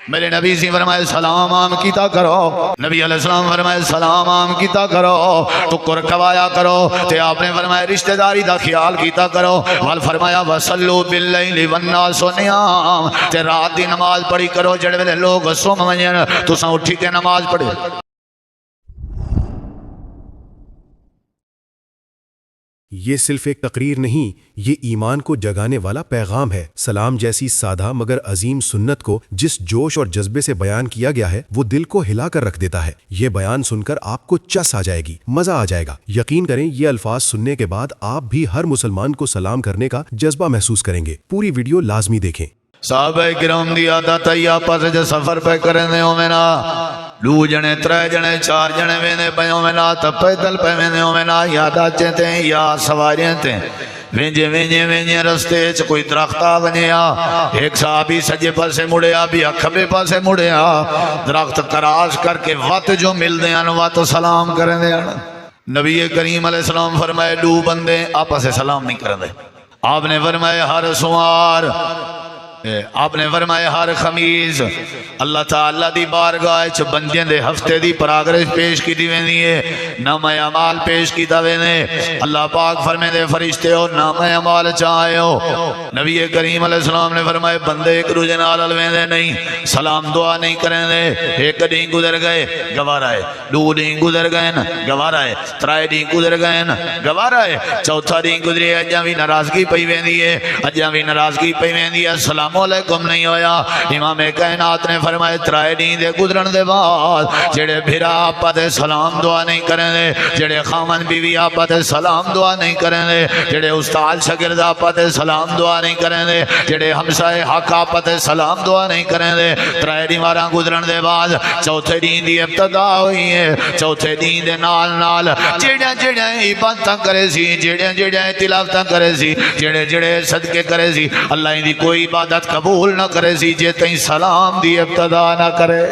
میرے نبی سی فرمائے سلام عام کیتا کرو، نبی علیہ السلام فرمائے سلام عام کیتا کرو، ٹکر کوایا کرو، تے آپ نے فرمایا رشتہ داری دا خیال کیتا کرو، وال فرمایا وصلو باللیل والناس نیام، تے رات دی نماز پڑھی کرو جڑے ویلے لوگ سم ونجن تساں اٹھی کے نماز پڑھے۔ یہ صرف ایک تقریر نہیں، یہ ایمان کو جگانے والا پیغام ہے۔ سلام جیسی سادہ مگر عظیم سنت کو جس جوش اور جذبے سے بیان کیا گیا ہے وہ دل کو ہلا کر رکھ دیتا ہے۔ یہ بیان سن کر آپ کو چس آ جائے گی، مزہ آ جائے گا۔ یقین کریں یہ الفاظ سننے کے بعد آپ بھی ہر مسلمان کو سلام کرنے کا جذبہ محسوس کریں گے۔ پوری ویڈیو لازمی دیکھیں۔ صحابہ کرام دی عادت ہے آپس جو سفر پہ کرنے ہوئے نا، دو جنے ترے جنے چار جنے وینے پہ ہوئے نا، تب پیدل پہ وینے ہوئے نا، یا داچے تھے یا سواریاں تھے، وینجے وینجے وینجے رستے چ کوئی درختہ بنیا، ایک صحابی سجے پاسے مڑیا بھی کھبے پاسے مڑیا، درخت کراش کر کے وات جو مل دیاں وات سلام کریں دیاں۔ نبی کریم علیہ السلام فرمائے دو بندے آپس سے سلام نہیں کریں دے، آپ نے فرمائے ہر سوار، آپ نے فرمایا ہر خمیز اللہ تعالیٰ دی بارگاہ چ بندیاں دے ہفتے دی پراگرش پیش کی دی ویندی ہے، نام اعمال پیش کیتا ویندے۔ اللہ پاک فرمے دے فرشتے ہو نام اعمال چاہے ہو۔ نبی کریم علیہ السلام نے فرمایا بندے ایک دوجے نال الویندے نہیں، سلام دعا نہیں کریں دے۔ ایک دن گزر گئے گوارا ہے، دو دن گزر گئے نا گوارا ہے، ترائے دن گزر گئے نا گوارا ہے، چوتھا دن گزرے اجاں بھی ناراضگی پئی ویندی ہے، اجاں بھی ناراضگی پئی ویندی ہے، سلام علیکم نہیں ہویا۔ امام کائنات نے فرمائے ترائے دین دے گزرن دے بعد جڑے بھرا آپا تے سلام دعا نہیں کریں دے، جڑے خامن بیوی آپا تے سلام دعا نہیں کریں دے، جڑے استاد شاگرد آپا تے سلام دعا نہیں کریں دے، جڑے ہمسائے حق آپا تے سلام دعا نہیں کریں دے، ترائے دیواراں گزرن دے بعد چوتھے دین دی ابتدا ہوئی ہے۔ چوتھے دین دے نال نال جڑیاں جڑیاں عبادتاں کرے سی، جڑیاں جڑیاں تلاوتاں کرے سی، جڑے جڑے صدقے کرے سی، اللہ دی کوئی عبادت قبول نہ کرے سی جے تئیں سلام دی ابتدا نہ کرے۔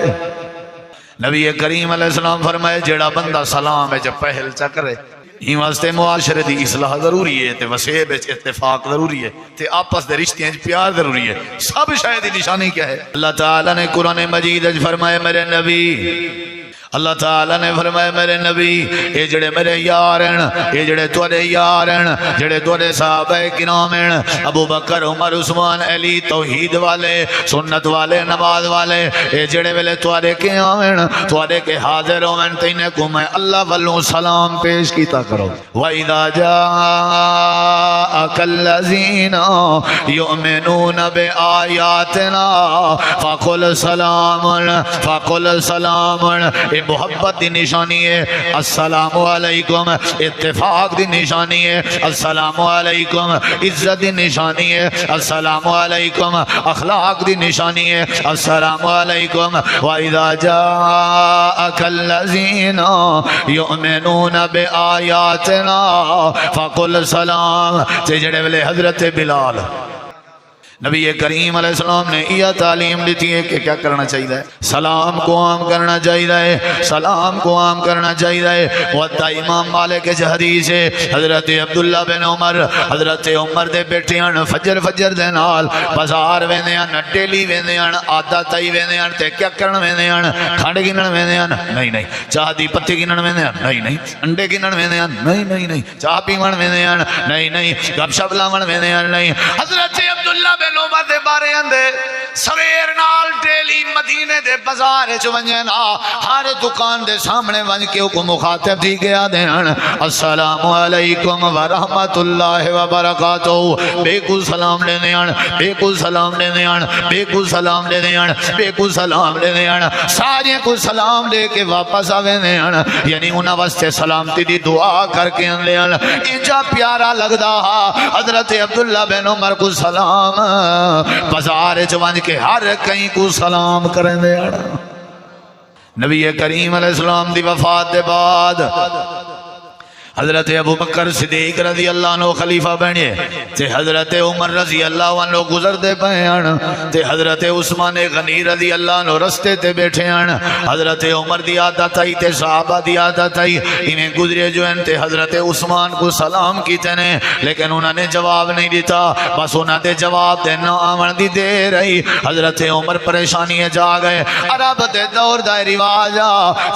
نبی کریم علیہ السلام فرمائے جڑا بندہ سلام ہے جب پہل چا کرے، ہی واسطے معاشرے دی اصلاح ضروری ہے، تے وسیب اتفاق ضروری ہے، تے آپس دے رشتے پیار ضروری ہے۔ سب شاید نشانی کیا ہے؟ اللہ تعالیٰ نے قرآن مجید فرمائے میرے نبی، اللہ تعالیٰ نے فرمایا میرے نبی اے جڑے میرے یار ہیں، اے جڑے تواڈے یار ہیں، جڑے تواڈے صحابہ کرام ہیں، ابو بکر عمر عثمان علی، توحید والے سنت والے نماز والے، اے جڑے ویلے تواڈے کے آویں تواڈے کے حاضر ہوویں تینے کو میں اللہ والوں سلام پیش کیتا کرو۔ وَإِذَا جَاءَكَ الَّذِينَ يُؤْمِنُونَ بِآيَاتِنَا فَقُلْ سَلَامٌ محبت دی نشانی ہے، السلام علیکم اتفاق دی نشانی ہے، السلام علیکم عزت دی نشانی ہے، السلام علیکم اخلاق دی نشانی ہے، السلام علیکم۔ وَإِذَا جَاءَكَ الَّذِينَ يُؤْمِنُونَ بِآيَاتِنَا فَقُلْ سَلَامٌ۔ جڑے ویلے حضرت بلال نبی کریم علیہ السلام نے یہ تعلیم دیتی ہے کہ کیا کرنا چاہیے؟ سلام کو عام کرنا چاہیے، سلام کو عام کرنا چاہیے۔ وَدَّا امام مالک کے حدیث ہے، حضرت عبداللہ بن عمر، حضرت عمر دے بیٹیاں فجر دے نال بازار ویندیاں، ڈیلی ویندیاں، عادت آئی ویندیاں، تے کیا کرن ویندیاں؟ کھنڈ گنن ویندیاں؟ نہیں۔ چاہ دی پتی گنن ویندیاں؟ نہیں۔ انڈے گنن ویندیاں؟ نہیں۔ چاہ پیون ویندیاں؟ نہیں۔ گپ شپ لاون ویندیاں؟ نہیں۔ حضرت عبداللہ بن عمر دے بارے اندے سویر نال ڈیلی مدینے دے بازار چ ونجے نا، ہر دکان دے سامنے ون کے کو مخاطب تھی گیا دین السلام علیکم ورحمت اللہ وبرکاتہ، بے کو سلام لے دیان، بے کو سلام لے دیان، بے کو سلام لے دیان، بے کو سلام لے دیان، سارے کو سلام لے کے واپس آوے دیان، یعنی انہاں واسطے سلامتی دی دعا کر کے لیان۔ انجا پیارا لگدا حضرت عبداللہ بن عمر کو سلام بازار چ کے ہر کہیں کو سلام کریں دے۔ نبی کریم علیہ السلام دی وفات دے بعد حضرت ابو بکر صدیق رضی اللہ عنہ خلیفہ بنے تے حضرت عمر رضی اللہ عنہ گزر دے پئے ہن تے حضرت عثمان غنی رضی اللہ عنہ رستے تے بیٹھے ہن حضرت عمر دی عادت آئی تے صحابہ دی عادت آئی انہیں گزرے جو ہیں تے حضرت عثمان کو سلام کیتے نے لیکن انہوں نے جواب نہیں دیتا بس انہوں نے جواب دے نہ آمن دی دے رہی حضرت عمر پریشانی جا گئے عرب دے دور دا رواج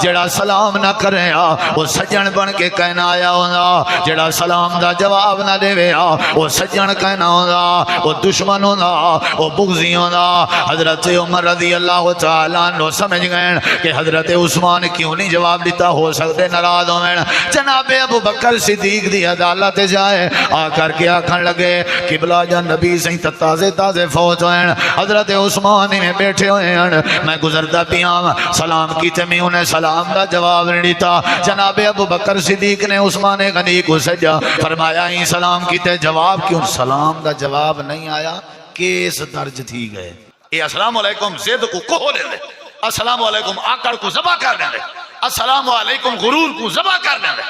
جڑا سلام نہ کرے وہ سجن بن کے کہنا آیا ہونا جڑا سلام دا جواب نہ دے وہ سجن کہنا ہونا وہ دشمن ہونا وہ بغضی ہونا حضرت عمر رضی اللہ تعالیٰ عنہ سمجھ گئے کہ حضرت عثمان کیوں نہیں جواب دیتا ہو سکتے ناراض ہوئے جناب ابو بکر صدیق دی عدالت جائے آ کر کے آکھن لگے قبلہ جان نبی سے تازے تازے فوت ہوئے حضرت عثمان میں بیٹھے ہوئے ہیں میں گزرتا پیام سلام کیتے میں انہیں سلام دا جواب نہیں دیتا جناب ابو بکر صدیق نے عثمان غنی کو سجا فرمایا ہی سلام کیتے جواب کیوں سلام دا جواب نہیں آیا کیس درج تھی گئے اے السلام علیکم زید کو کہو لے دے السلام علیکم آکڑ کو ذبح کر دے السلام علیکم غرور کو ذبح کر دے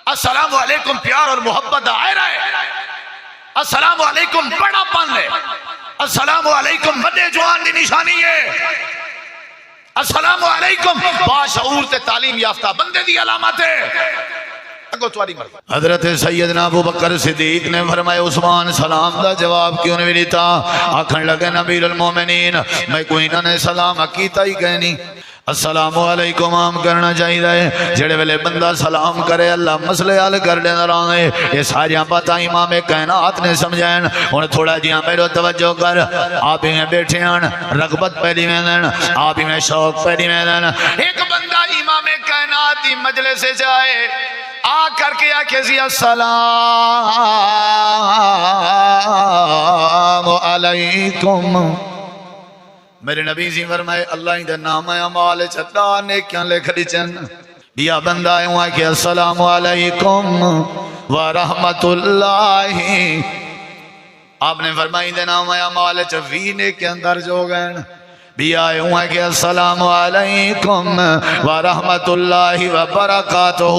السلام علیکم پیار اور محبت دا آئے رہے السلام علیکم بڑا پن لے السلام علیکم بڑے جوان دی نشانی ہے السلام علیکم باشعور تے تعلیم یافتہ بندے دی علامت ہے حضرت سیدنا ابو بکر صدیق نے فرمایا عثمان سلام دا جواب کیوں نہیں دیتا آکھن لگے نبی المومنین میں کوئی نہ نے سلام کیتا ہی کہنی السلام علیکم عام کرنا چاہیے جڑے ویلے بندہ سلام کرے اللہ مسئلے حل کر دینا رہے یہ ساریاں باتیں امام کائنات نے سمجھائیں ہن تھوڑا جہاں میرے توجہ کر آپ ہی میں بیٹھے ہیں رغبت پہلی میں دین آپ ہی میں شوق پہلی میں دین ایک بندہ امام کائنات کی مجلس سے جائے آ کر کے آکھے سی السلام علیکم میرے نبی سی فرمائے اللہ ہی دے نام اعمال چتا نیکیاں لکھ دیچن بیا بندہ ہے وہاں کہ السلام علیکم ورحمت اللہ آپ نے فرمائی دے نام اعمال چوی نیکیاں درج ہو گئے بھی آئے ہوں کہ السلام علیکم ورحمت اللہ وبرکاتہ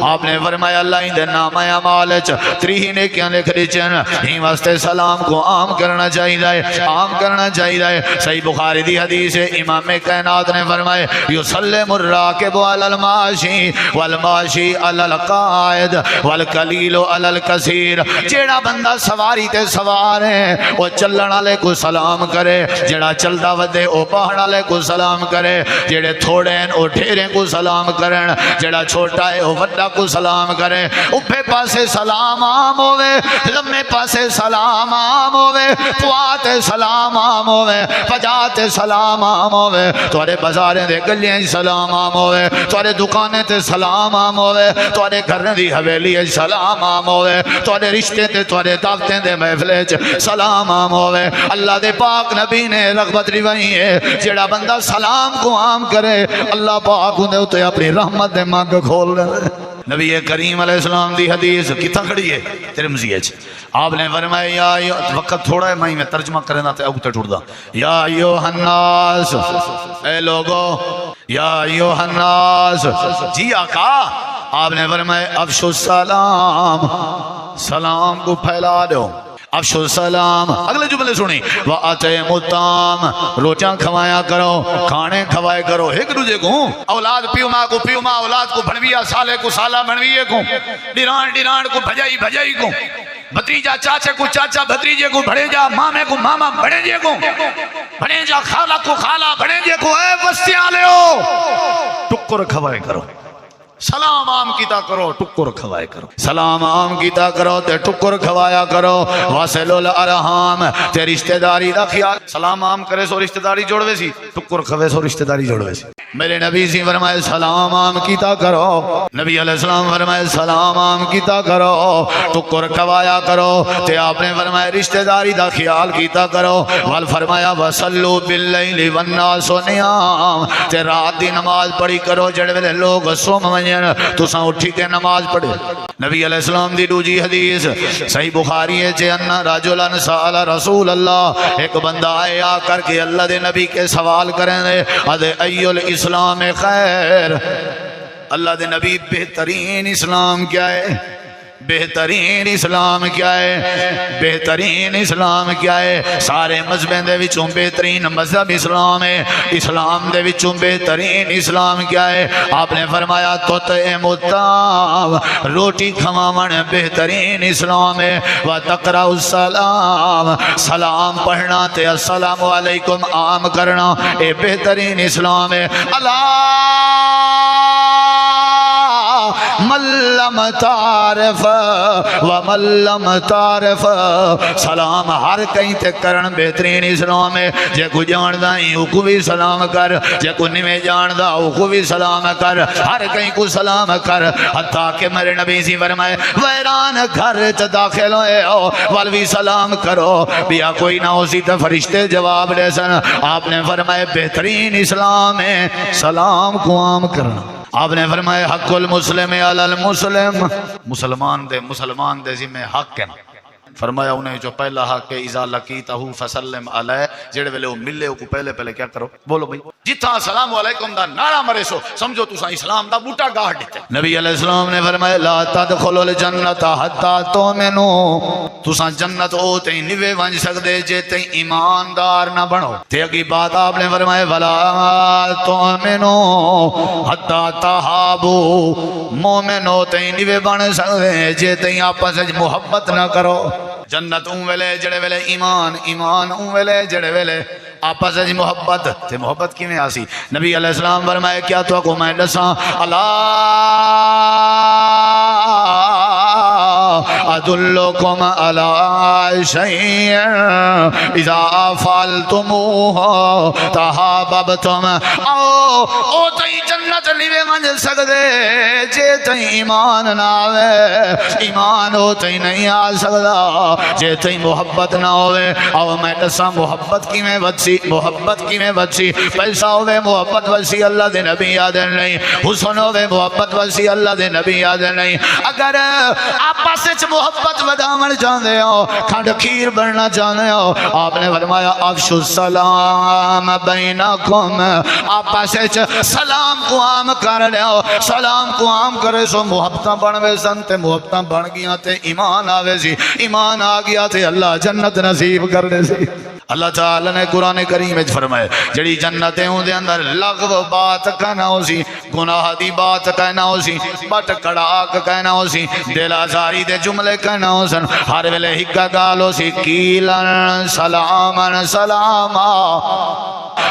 آپ نے فرمایا اللہ ہی دے نام اعمالچ تریہ نیکیاں لکھ دیچن ہی واسطے سلام کو عام کرنا چاہیے عام کرنا چاہیے صحیح بخاری دی حدیث امام کائنات نے فرمائے یسلم الراکب علی الماشی والماشی علی القائد والقلیل علی الکثیر جیڑا بندہ سواری تے سوار ہے وہ چلن والے کو سلام کرے جیڑا چلدا ودے او پہاڑ والے کو سلام کرے جڑے تھوڑے ہیں وہ ڈھیرے کو سلام کرن جڑا چھوٹا ہے وہ بڑا کو سلام کرے اوپے پاسے سلام عام ہوئے لمے پاسے سلام عام ہوئے پواتے سلام عام ہوئے پجاتے سلام عام ہوئے توڑے بازاریں دے گلیاں سلام عام ہوئے توڑے دکانے تے سلام عام ہوئے توڑے گھرنے دی حویلی سلام عام ہوئے توڑے رشتے تے توڑے دعوتیں دے محفلے سلام عام ہوئے اللہ دے پاک نبی نے رغبت روئی ہے جڑا بندہ سلام کو عام کرے اللہ پاک انہیں ہوتے اپنی رحمت دے مانگ کھول رہے نبی کریم علیہ السلام دی حدیث کتا کھڑی ہے ترمذی ہے آپ نے فرمایا یا وقت تھوڑا ہے میں ترجمہ کرنا تے اوتے ٹوٹ دا یا ایھا الناس اے لوگو یا ایھا الناس جی آقا آپ نے فرمایا افشوا السلام سلام کو پھیلا دو افشو السلام اگلے جملے سنی وَأَطْعِمُوا الطَّعَامَ روٹیاں کھوایا کرو کھانے کھوائے کرو ایک دوسرے کو اولاد پیو ماں اولاد کو بھنویا سالے کو سالہ بھنویے کو ڈیران کو بھجائی کو بھتریجا چاچے کو چاچا بھتریجے کو بھڑیجا مامے کو ماما بھڑیجے کو بھڑیجا خالہ کو خالہ بھڑیجے کو اے بستیاں لے ہو ٹکر کھوائے کرو سلام عام کیتا کرو ٹکر کھوائے کرو سلام عام کیتا کرو تے ٹکر کھوایا کرو واصل الارحام تے رشتہ داری دا خیال سلام عام کرے سو رشتہ داری جوڑوے سی ٹکر کھوے سو رشتہ داری جوڑوے سی میرے نبی سی فرمائے سلام عام کیتا کرو نبی علیہ السلام فرمائے سلام عام کیتا کرو ٹکر کھوایا کرو تے آپ نے فرمائے رشتہ داری دا خیال کیتا کرو وال فرمایا وصلوا باللیل والناس نیام تے رات دی نماز پڑھی کرو جڑے ویلے لوگ سوم تو ساں اٹھی کے نماز پڑھے نبی علیہ السلام دی دوجی حدیث صحیح بخاری ہے چھے انہ رجلن سأل رسول اللہ ایک بندہ آئے آ کر کے اللہ دے نبی کے سوال کریں دے ادھے ایو الاسلام خیر اللہ دے نبی بہترین اسلام کیا ہے؟ بہترین اسلام کیا ہے؟ بہترین اسلام کیا ہے؟ سارے مذہبیں دے وچوں بہترین مذہب اسلام ہے. اسلام دے وچوں بہترین اسلام کیا ہے؟ آپ نے فرمایا تطعم الطعام، روٹی کھواون بہترین اسلام ہے. وتقرأ السلام، سلام پڑھنا تے السلام علیکم عام کرنا اے بہترین اسلام ہے. من لم تعرف ومن لم تعرف، سلام ہر کہیں تے کرن بہترین اسلام ہے. جے کو جاندا ہی او کو بھی سلام کر، جے کو نہیں جاندا او کو بھی سلام کر، ہر کہیں کو سلام کر. حتیٰ کہ میرے نبی سی فرمائے ویران گھر چ داخل ہوئے ہو ول بھی سلام کرو، بیا کوئی نہ ہو سی تے فرشتے جواب دے سن. آپ نے فرمائے بہترین اسلام ہے سلام کو عام کرنا. آپ نے فرمایا حق المسلم علی المسلم، مسلمان دے ذمہ حق ہے. فرمایا انہیں جو پہلا حق ہے اذا لقیتہ فسلم علیہ، جڑے ویلے وہ ملے کو پہلے کیا کرو؟ بولو بھائی جتھا السلام علیکم دا نعرہ مرے سو سمجھو تساں اسلام دا بوٹا گاڑ دیتے. نبی علیہ السلام نے فرمایا لا تدخلوا الجنت حتی تؤمنوا، تساں جنت او تے نہیں ونج سکدے جے تے ایماندار نہ بنو. تے اگلی بات آپ نے فرمایا ولا تؤمنوا حتی تحابوا، مومن او تے نہیں بن سکدے جے تے آپس وچ محبت نہ کرو. جنت اون ویلے جڑے ویلے ایمان اون ویلے جڑے ویلے آپس وچ محبت. تے محبت کیویں آسی؟ نبی علیہ السلام فرمایا کیا تو کو میں دساں الا ادلکم علی شیء اذا فعلتموه تحاببتم. او تے جنت نہیں منج سکدے جے تے ایمان نہ آوے، ایمان ہو تے نہیں آ سکدا جے تے محبت نہ ہوئے. او میں دساں محبت کیویں وسی؟ محبت کیویں وسی؟ پیسہ ہوئے محبت وسی اللہ دے نبی یاد نہیں، حسن ہوئے محبت وسی اللہ دے نبی یاد نہیں. اگر آپس وچ محبت وداون چاہندے ہو، کھنڈ کھیر بننا چاہندے ہو، آپ نے فرمایا افشوا السلام بینکم، آپس وچ سلام کو عام کر لیو. سلام کو عام کرے سو محبتاں بنوے سن تے محبتاں بن گیاں تے ایمان آوے سی، ایمان آ گیا تے اللہ جنت نصیب کر دے سی. اللہ تعالی نے قرآن کریم وچ فرمایا جڑی جنتیں اون دے اندر لغو بات کہنا ہو سی، گناہ دی بات کہنا ہو سی، بٹ کڑاک کہنا ہو سی، دل آزاری دے جملے کہنا ہو سن، ہر ویلے ہکا گال ہو سی کیلن سلامن سلاما،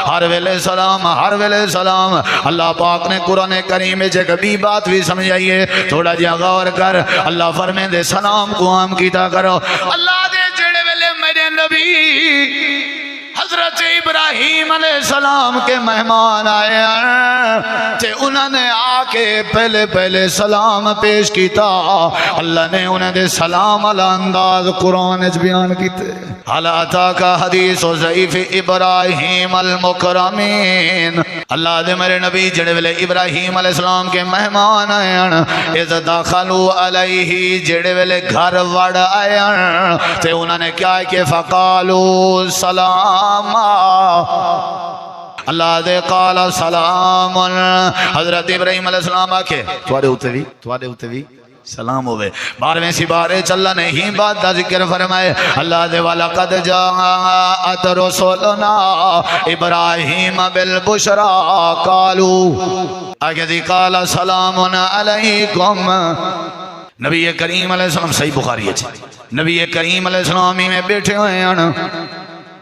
ہر ویلے سلام ہر ویلے سلام. اللہ پاک نے قرآن کریم وچ کبھی بات بھی سمجھائیے، تھوڑا جہا غور کر. اللہ فرمائے دے سلام کو عام کیتا کرو. اللہ دے جڑے ویلے میرے نبی حضرت ابراہیم علیہ السلام کے مہمان آئے ہیں تے انہوں نے آ کے پہلے سلام پیش کیتا. اللہ نے انہیں دے سلام والا انداز قرآن وچ بیان کیتے. حال اتاک حدیث ضعیف ابراہیم المکرمین، اللہ دے میرے نبی جڑے ویلے ابراہیم علیہ السلام کے مہمان آئے ہیں، اذ دخلوا علیہ جڑے ویلے گھر وڑ آئے ہیں تے انہوں نے کیا ہے کہ فقالوا سلام، اللہ دے قال سلام. حضرت ابراہیم علیہ السلام آکھے تواڈے اوتے بھی سلام ہوئے. 12ویں سپارے چلا نہیں بات دا ذکر فرمائے اللہ دے والا قد جاءت رسولنا ابراہیم بالبشرا قالوا، آگے دی قال سلام علیکم. نبی کریم علیہ السلام صحیح بخاری ہے، نبی کریم علیہ السلام میں بیٹھے ہوئے ہیں.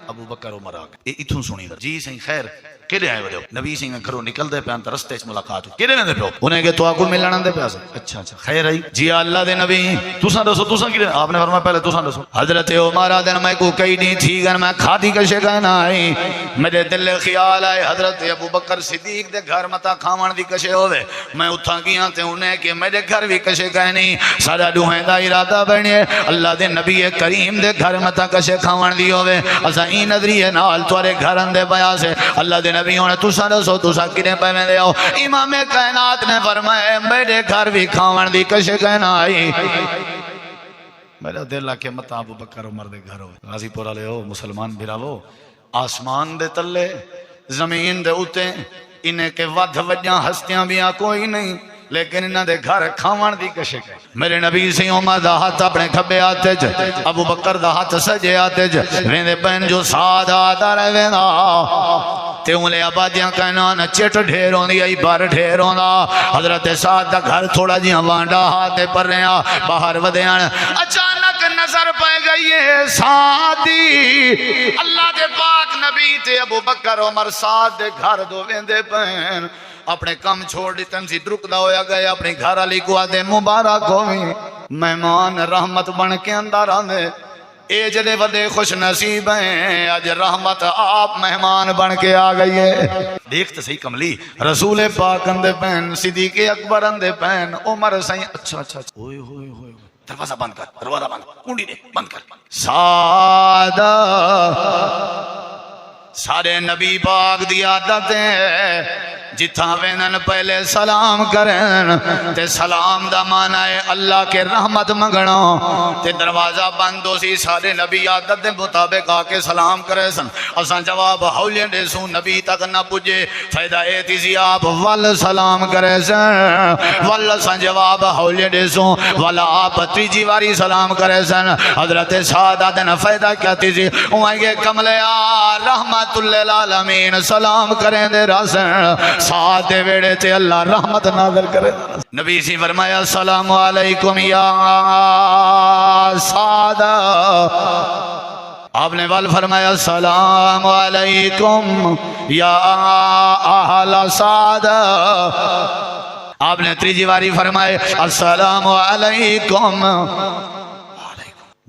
ابو بکر عمر آگے اتھوں سنی جی سہی خیر کہڑے آئے ہو؟ نبی سنگھ گھروں نکل دے پہ انت رستے چ ملاقات ہوئی کہڑے نے پہ انہیں کہ تو آکو ملنا دے پہ. اچھا خیر آئی جی اللہ دے نبی تساں دسو تساں کی؟ آپ نے فرمایا پہلے تساں دسو. حضرت عمر دن میں کو کئی نہیں تھی گن میں کھادی کشے کہنا آئی، میرے دل خیال آئے حضرت ابو بکر صدیق دے گھر متا کھاون دی کشے ہوئے. میں اتھا گیا تے انہیں کہ میرے گھر بھی کشے کہنی. سارا دوہیں دا ارادہ بنے اللہ دے نبی کریم دے گھر متا کشے کھاون دی ہوئے. اسا این نظریے نال توارے گھر اندے بیا سے اللہ دے نبی ہونے تساں دسو تساں کنے پہ میں دے آؤ. امام کائنات نے فرمایا میرے گھر بھی کھاون دی کشے کہنا آئی. میرا دل آکے متا ابو بکر عمر دے گھر ہوئے غازی پورا لے ہو مسلمان بھراو. آسمان دے تلے زمین دے اوتے انہیں کے ود وجہ ہستیاں بھی کوئی نہیں. لیکن انہاں دے گھر کھاون دی کشش ہے میرے نبی سی عمر دا ہاتھ اپنے کھبے ہاتھ وچ ابو بکر دا ہاتھ سجے ہاتھ وچ ویندے پین جو ساد آتا رہ ویندا تے اونلے آبادیاں کہنا نہ چٹ ڈھیر ہوندی آئی بار ڈھیر ہوندا حضرت سعد دا گھر تھوڑا جہاں وانڈا ہاتھ پر رہا باہر ودیاں اچانک نظر پہ گئی ہے سعد دی اللہ دے پاک نبی تے ابو بکر عمر سعد دے گھر دو ویندے پین اپنے کم چھوڑ دیتن سی درکدا ہویا گئے اپنے گھر علی کو آدھے مبارک ہوئی مہمان رحمت بن کے اندر آنے اے جدے ودے خوش نصیب ہیں آج رحمت آپ مہمان بن کے آ گئی ہے دیکھتے صحیح کملی رسول پاک اندے پین صدیق اکبر اندے پین عمر صحیح اچھا ہوئے ہوئے ہوئے دروازہ بند کر دروازہ بند کنڈی دے بند کر سادہ سارے نبی پاک دی عادتیں جتھاں وینن پہلے سلام کرن تے سلام دا معنی ہے اللہ کے رحمت منگنا تے دروازہ بند ہو سی سارے نبی عادت دے مطابق آ کے سلام کرے سن اساں جواب ہولے دے سوں نبی تک نہ پجے فائدہ اے تھی آپ ول سلام کرے سن ول اساں جواب ہولے دے سوں والا آپ تیجی واری سلام کرے سن حضرت سعد دن فائدہ کیا تھی اوائیں گے کملے رحمت للعالمین سلام کریں دے راسن سعد دے ویڑے تے اللہ رحمت نازل کرے نبی سی فرمایا السلام علیکم یا سعد آپ نے وال فرمایا السلام علیکم یا اہل سعد آپ نے تیجی واری فرمائے السلام علیکم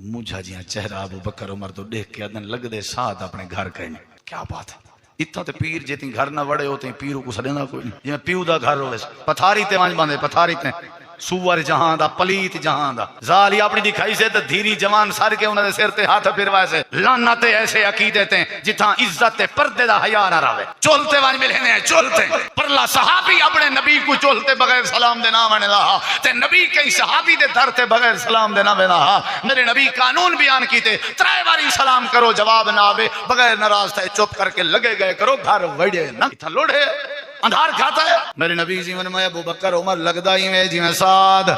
مجھا جیاں چہرہ ابو بکر عمر تو دیکھ کے ادن لگ دے ساتھ اپنے گھر کہنے کیا بات ہے اتنا تے پیر جیتی گھر نہ وڑے ہوتے ہیں پیروں کو سڑے نہ کوئی جیسے پیو دا گھر ہوئے پتھاری تے وانج باندھے پتھاری تے سور جہاں دا پلیت جہاں دا زالی اپنی دکھائی سے تے دھیری جوان سار کے انہوں نے سر تے ہاتھ پھروائے سے لانتے ایسے عقیدے تے جتھاں عزت تے پردے دا حیا نہ راوے چولتے وانج ملے ہیں چولتے پرلا صحابی اپنے نبی کو چولتے بغیر سلام دینا ونے رہا تے نبی کئی صحابی دے در تے بغیر سلام دینا ونے رہا میرے نبی قانون بیان کیتے ترائے باری سلام کرو جواب نہ آوے بغیر ناراض تھے چپ کر کے لگے گئے کرو گھر وڑے نہ اتھا لوڑے اندھار کھاتا ہے میرے نبی زیون میں ابو بکر عمر لگدا ہی میں جی میں سعد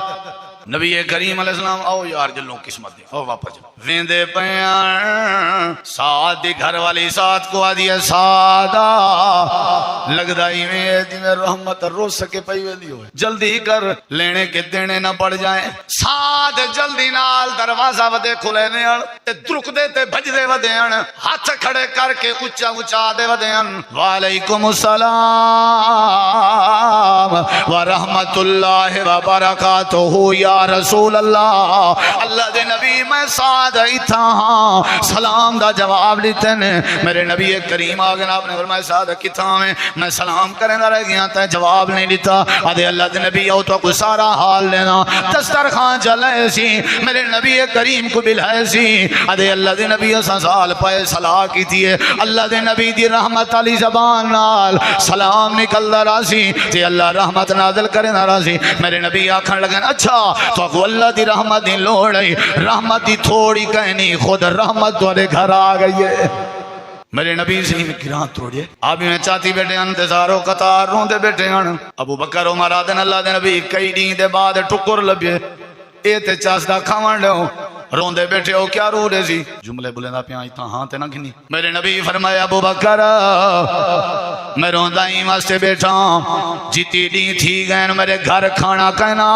نبی کریم علیہ السلام آؤ یار جلوں قسمت دے آؤ واپس جاؤ ویندے پیان سعد دی گھر والی سعد کو آدھی ہے سعدہ لگدا ہی میں جی میں رحمت رو سکے پئی ویندی ہوئے جلدی کر لینے کے دینے نہ پڑ جائیں سعد جلدی نال دروازہ ودے کھلے نیان تے درک دے تے بھج دے ودیان ہاتھ کھڑے کر کے اچھا اچھا دے ودیان وعلیکم السلام ورحمت اللہ وبرکاتہ یا رسول اللہ اللہ دے نبی میں سعد ایتھا ہاں سلام دا جواب لیتے نے میرے نبی کریم آگے آپ نے فرمایا سعد کتھا میں سلام کریں دا رہ گیا تا جواب نہیں لیتا آدھے اللہ دے نبی آؤ تو کوئی سارا حال لینا دسترخوان چلے سی میرے نبی کریم کو بلائے سی آدھے اللہ دے نبی اساں سال پائے صلاح کی تھی اللہ دے نبی دی رحمت علی زبان نال سلام نکل دا راسی تے اللہ رحمت نازل کریں دا راسی میرے نبی آکھن لگن اچھا تو اگو اللہ دی رحمت دی لوڑ ہے رحمت دی تھوڑی کہنی خود رحمت دوارے گھر آ گئی ہے میرے نبی سے میں گران توڑیے آپ میں چاہتی بیٹھے انتظاروں قطار روندے بیٹھے ہیں ابو بکر عمر آدن اللہ دے نبی کئی دین دے بعد ٹکر لبیے اے تے چاسدہ کھاون لے روندے بیٹھے ہو کیا رو رہے سی جملے بلندہ پہ آئی تھا ہاں تے نہ گھنی میرے نبی فرمایا ابو بکر میں روندہ ہی واسطے بیٹھا جیتی دین تھی گئے میرے گھر کھانا کہنا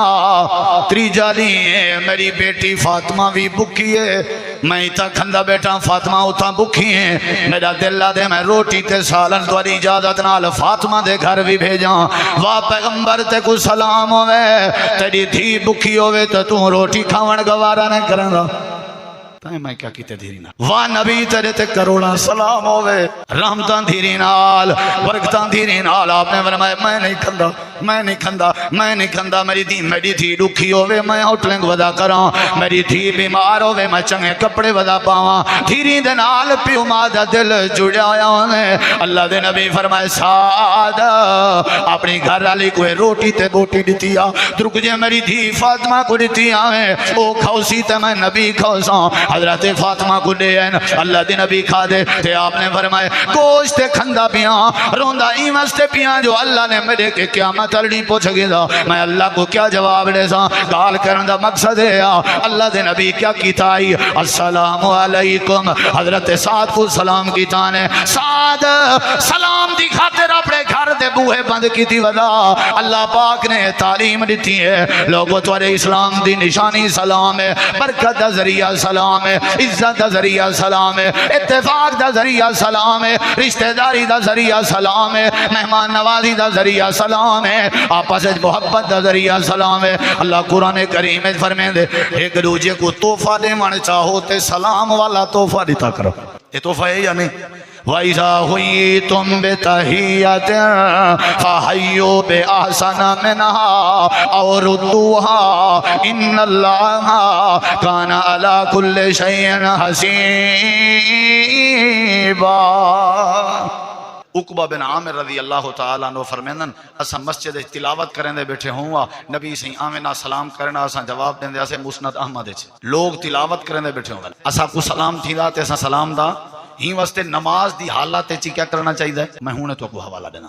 تریجا دین میری بیٹی فاطمہ بھی بکی ہے میں اتھا کھندہ بیٹھا فاطمہ اتھا بکی ہے میرا دل دے میں روٹی تے سالن تواری اجازت نال فاطمہ دے گھر بھی بھیجا واہ پیغمبر تے کو سلام ہوئے تیری دھی بکی ہوئے تو روٹی کھاون گوارا نہیں کرنا تائیں میں کیا کیتے دھیری نال واہ نبی تیرے تے کروڑا سلام ہوئے رحمتان دھیری نال برکتان دھیری نال آپ نے فرمایا میں نہیں کھندا میری دھی دکھی ہوئے میں ہوٹلنگ ودا کراں میری دھی بیمار ہوئے میں چنگے کپڑے ودا پاواں دھیری دے نال پیو ماں دا دل جڑیا ہوئے اللہ دے نبی فرمائے سعد اپنی گھر والی کوئی روٹی تے بوٹی دیتی آ درک جے میری دھی فاطمہ کو دیتی آویں او کھوسی تے میں نبی کھوساں حضرت فاطمہ کو دے اللہ دے نبی کھا دے تے آپ نے فرمائے گوشت کھندا پیاں روندا ایمستے پیاں جو اللہ نے میرے کے قیامت پتر نہیں پوچھ گیا میں اللہ کو کیا جواب دے سا گال کرن دا مقصد ہے اللہ دے نبی کیا کیتا ہے السلام علیکم حضرت سعد کو سلام کیتا نے سعد سلام دی خاطر اپنے گھر دے بوہے بند کیتی ودا اللہ پاک نے تعلیم دیتی ہے لوگوں تمہارے اسلام دی نشانی سلام ہے برکت دا ذریعہ سلام ہے عزت دا ذریعہ سلام ہے اتفاق دا ذریعہ سلام ہے رشتہ داری دا ذریعہ سلام ہے مہمان نوازی دا ذریعہ سلام ہے آپس محبت دا ذریعہ سلام ہے اللہ قرآن کریم میں فرمائے دے ایک دوسرے کو تحفہ دے من چاہو تے سلام والا تحفہ دیتا کرو یہ تحفہ ہے یا نہیں وَإِذَا حُيِّيتُمْ بِتَحِيَّةٍ فَحَيُّوا بِأَحْسَنَ مِنْهَا أَوْ رُدُّوهَا إِنَّ اللَّهَ كَانَ عَلَى كُلِّ شَيْءٍ حَسِيبًا عقبہ بن عامر رضی اللہ تعالیٰ عنہ فرمیندن اسا مسجد تلاوت کریں دے بیٹھے ہوں نبی سے آمینہ سلام کرنا اسا جواب دیں دے اسے مسند احمد ہے لوگ تلاوت کریں دے بیٹھے ہوں اسا کو سلام تھی دا تے اسا سلام دا ہی واسطے نماز دی حالات چی کیا کرنا چاہیے میں ہوں نے تو کو حوالہ دینا